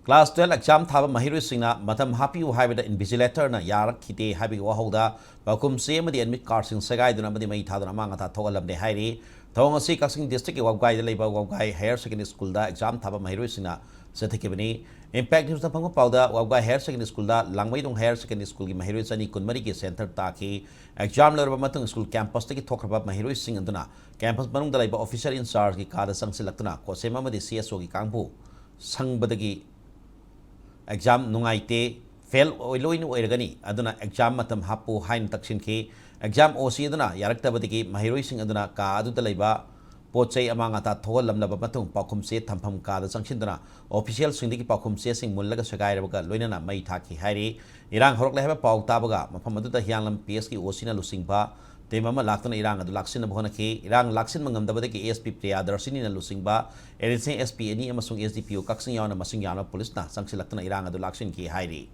Class 12 exam thaba mahiroi singna matam happy haibada invigilator na yarak khite haibi wahauda bakum se amadi admit card sing sagai duna amadi mai thaduna manga tha thogalamde hairi thong asi kasing district ke Wabagai da leiba Wabagai higher secondary school da exam thaba mahiroi singna sathikibani impact news da pangwa pauda Wabagai higher secondary school da langmaidong higher secondary school gi mahiroi chani kunmari ki center ta ki exam lorba matung school campus ta ki thokraba mahiroi sing anduna campus manung da leiba officer in charge ki kada sangsilaktuna ko sema amadi CSO gi kangbu sangbadagi exam nungaite fail oiloin oiragani aduna exam matam hapu hain taksin ki exam OC aduna yaraktabadiki mahiroi sing aduna ka aduda leiba pochai amanga ta thogol lamlaba matung pakhum se thampham ka da sangshinduna official singdiki pakhum se sing mullaga sagai rabaga loinana mai thaki hairi irang horok lehba pau tabaga mafam aduda hianglam PS ki OC na lusingba temama laktana irang adu laksin bhona ki irang laksin mangam dabadiki ASP Priyadarshini na lusingba edising SP ani amasung SDPO kaksing yawana masing yana police na sangsilaktana irang adu laksin ki hairi